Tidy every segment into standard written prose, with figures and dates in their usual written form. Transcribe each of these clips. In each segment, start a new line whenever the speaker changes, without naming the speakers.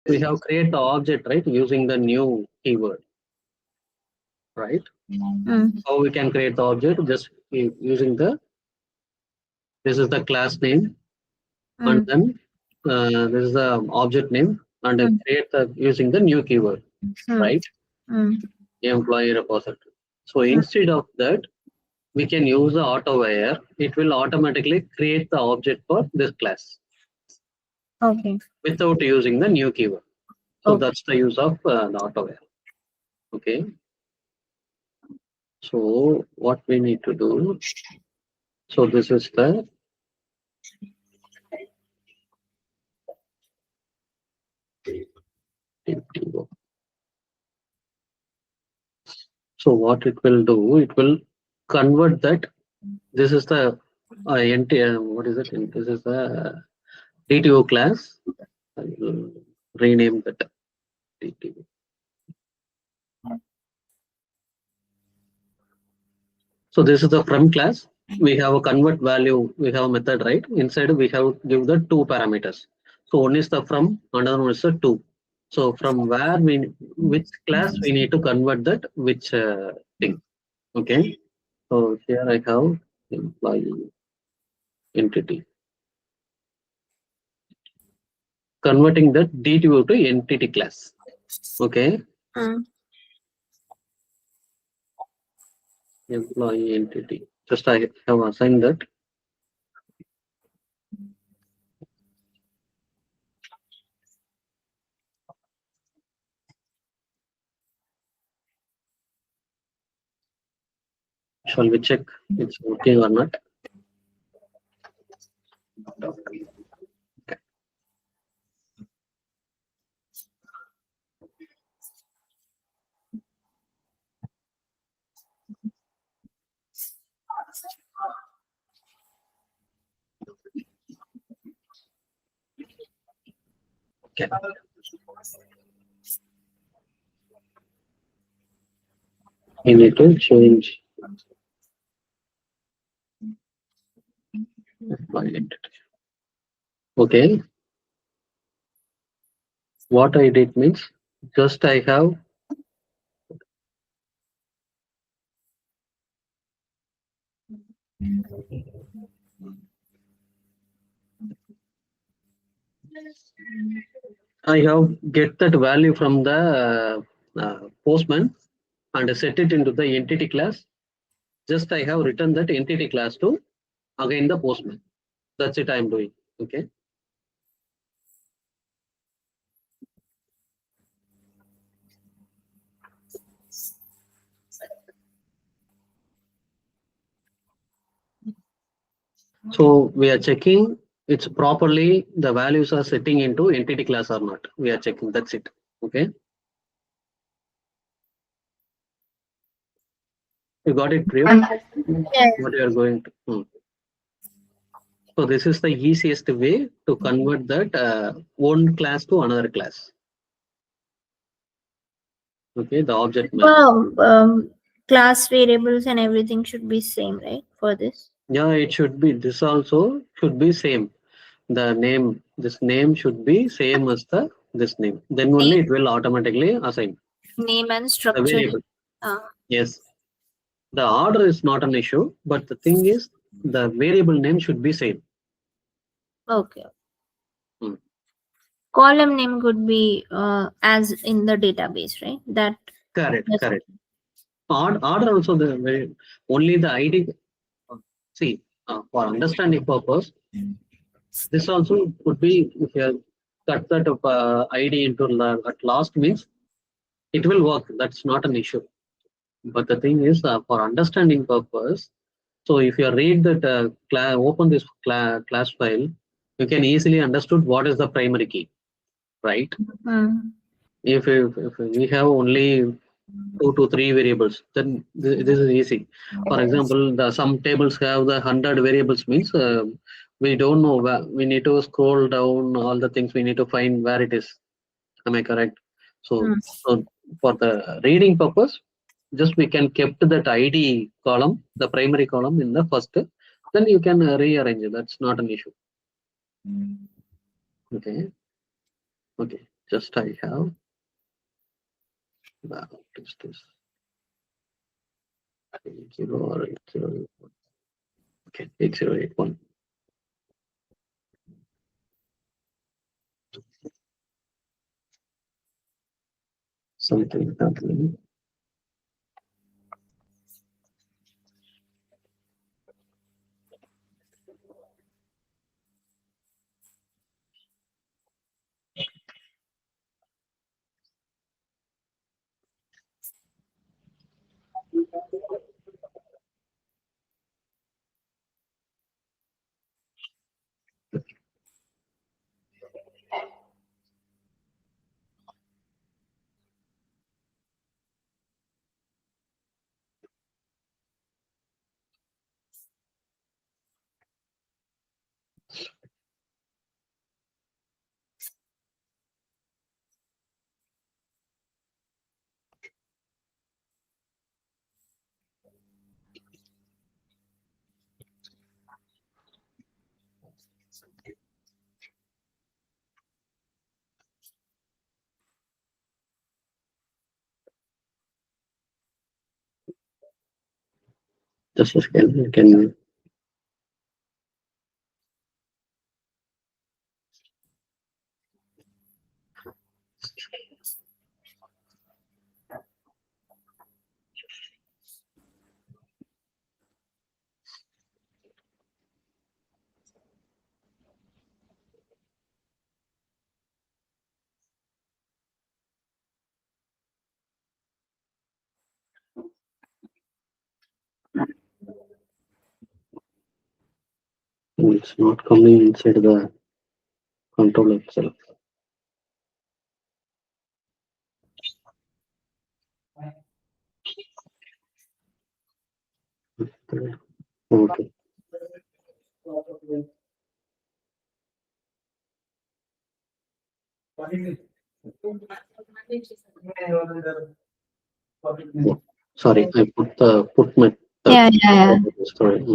we have created the object, right, using the new keyword, right? How we can create the object? Just using the, this is the class name, and then this is the object name, and create the using the new keyword, right? Employee repository. So instead of that, we can use the auto where it will automatically create the object for this class.
Okay.
Without using the new keyword. So
Okay.
that's the use of the auto where. Okay. So what we need to do. So this is the DTO. So what it will do, it will convert that. This is the what is it? This is the DTO class. I will rename that DTO. So this is the from class. We have a convert value. We have a method, right? Inside we have give the two parameters. So one is the from, another one is the to. So from where which class we need to convert that which thing. Okay. So here I have employee entity. Converting that DTO to entity class. Okay. Employee entity. Just I have assigned that. Shall we check it's working or not? Okay. We need to change employee entity. Okay. What I did means just I have get that value from the postman and set it into the entity class. Just I have written that entity class to again the postman. That's it I am doing. Okay. So we are checking it's properly the values are setting into entity class or not. We are checking. That's it. Okay. You got it, Priya?
Yes.
What you are going to. So this is the easiest way to convert that one class to another class. Okay, the object.
Class variables and everything should be same, right? For this.
Yeah, it should be. This also should be same. The name, this name should be same as this name. Then only it will automatically assign.
Name and
The
structure.
variable. Yes. The order is not an issue, but the thing is the variable name should be same.
Okay. Column name could be as in the database, right? That
correct. Order also the only the ID. See, for understanding purpose, this also could be if you cut that ID into at last means it will work. That's not an issue. But the thing is for understanding purpose. So if you read that open this class file, you can easily understood what is the primary key, right? If we have only 2 to 3 variables, then this is easy. For example, some tables have the 100 variables means we don't know where we need to scroll down all the things we need to find where it is. Am I correct? So for the reading purpose, just we can kept that ID column, the primary column in the first, then you can rearrange it. That's not an issue. Okay. Just I have. What is this? 80 or 8081. Okay, 8081. Something happening. Just a second. Can it's not coming inside the controller itself. Okay. Sorry, I put my
Yeah.
Sorry.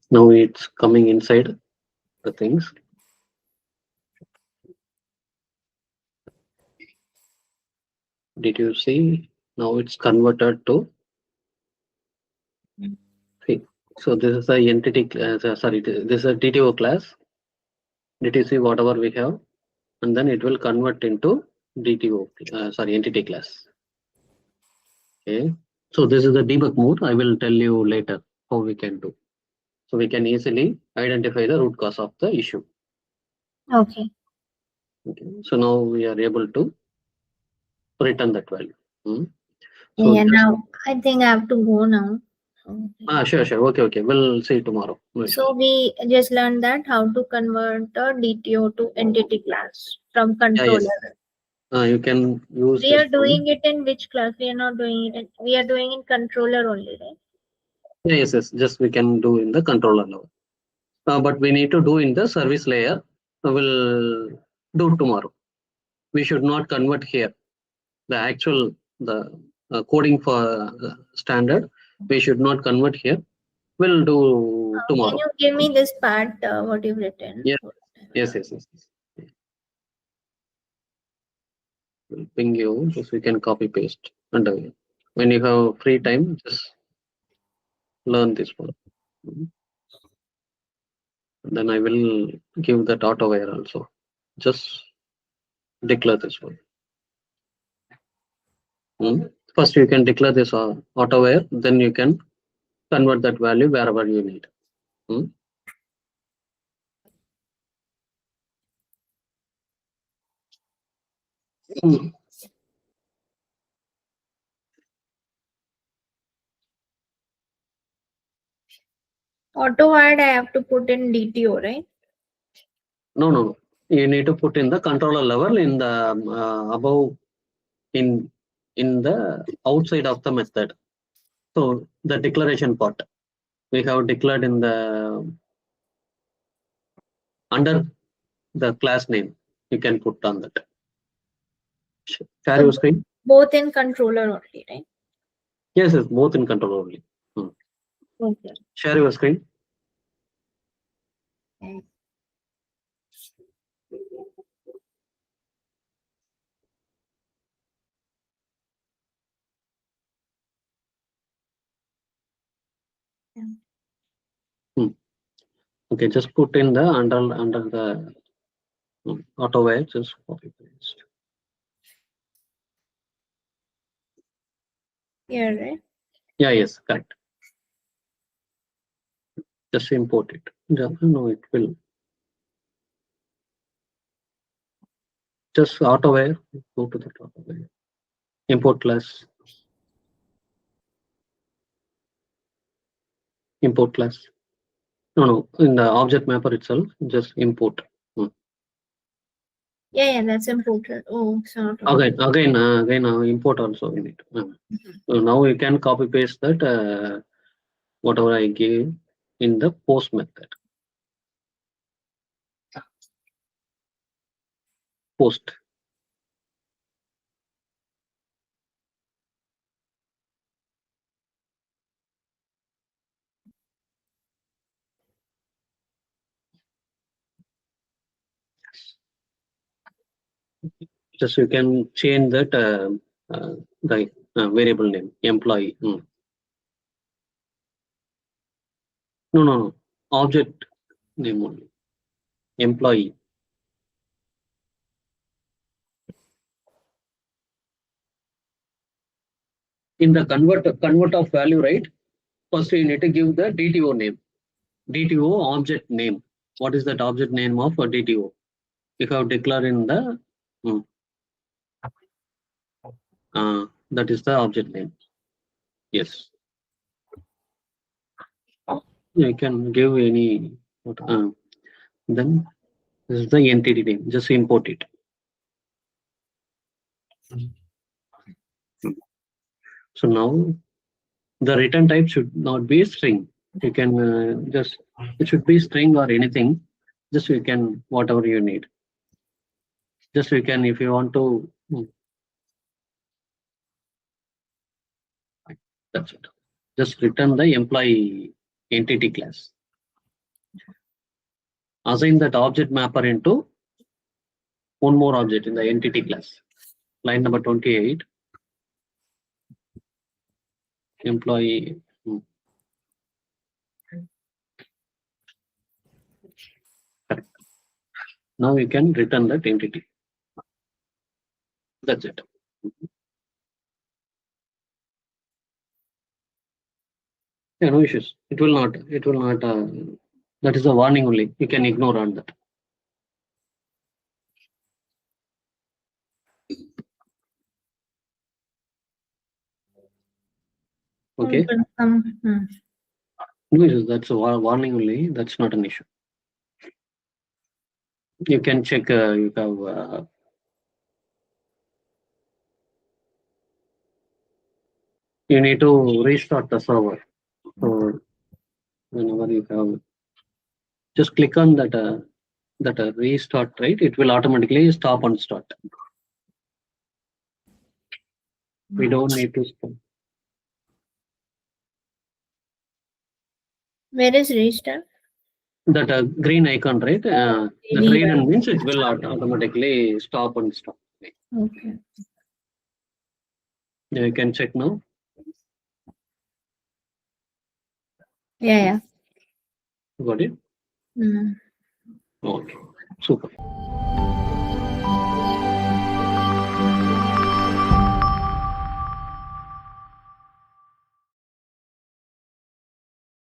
Now it's coming inside the things. Did you see? Now it's converted to. See, so this is the entity class. Sorry, this is a DTO class. Did you see whatever we have? And then it will convert into DTO. Entity class. Okay. So this is the debug mode. I will tell you later how we can do. So we can easily identify the root cause of the issue.
Okay.
Okay. So now we are able to return that value. So
yeah, now I think I have to go now.
Sure. Okay. We'll see you tomorrow.
So we just learned that how to convert a DTO to entity class from controller.
You can use.
We are doing it in which class? We are not doing it. We are doing in controller only, right?
Yes. Just we can do in the controller level. But we need to do in the service layer. We'll do tomorrow. We should not convert here. The actual coding for standard. We should not convert here. We'll do tomorrow.
Can you give me this part? What you've written?
Yes. We'll ping you so we can copy paste. And when you have free time, just learn this one. Then I will give that auto-wire also. Just declare this one. First, you can declare this auto-wire. Then you can convert that value wherever you need.
Auto-wired I have to put in DTO, right?
No. You need to put in the controller level in the above in the outside of the method. So the declaration part we have declared in the under the class name. You can put on that. Share your screen.
Both in controller only, right?
Yes, both in controller only.
Okay.
Share your screen. Okay, just put in the under the auto way, just copy paste.
Yeah, right.
Yeah, yes, correct. Just import it. No, it will. Just auto way. Go to the auto way. Import class. Import class. No, in the object mapper itself, just import.
Yeah, that's important. Oh, sorry.
Again, import also in it. So now you can copy paste that whatever I gave in the post method. Post. Just you can change that the variable name, employee. No. Object name only. Employee. In the convert of value, right? First you need to give the DTO name. DTO object name. What is that object name of a DTO? You have declared in the that is the object name. Yes. You can give any then this is the entity name. Just import it. So now the return type should not be string. You can just it should be string or anything. Just you can whatever you need. Just you can if you want to. That's it. Just return the employee entity class. Assign that object mapper into one more object in the entity class. Line number 28. Employee. Correct. Now you can return that entity. That's it. Yeah, no issues. It will not. That is a warning only. You can ignore on that. Okay. No issues. That's a warning only. That's not an issue. You can check. You have. You need to restart the server. So whenever you have, just click on that. That restart, right? It will automatically stop and start. We don't need to stop.
Where is restart?
That green icon, right? The green means it will automatically stop and stop.
Okay.
Yeah, you can check now.
Yeah.
Got it? Okay. Super.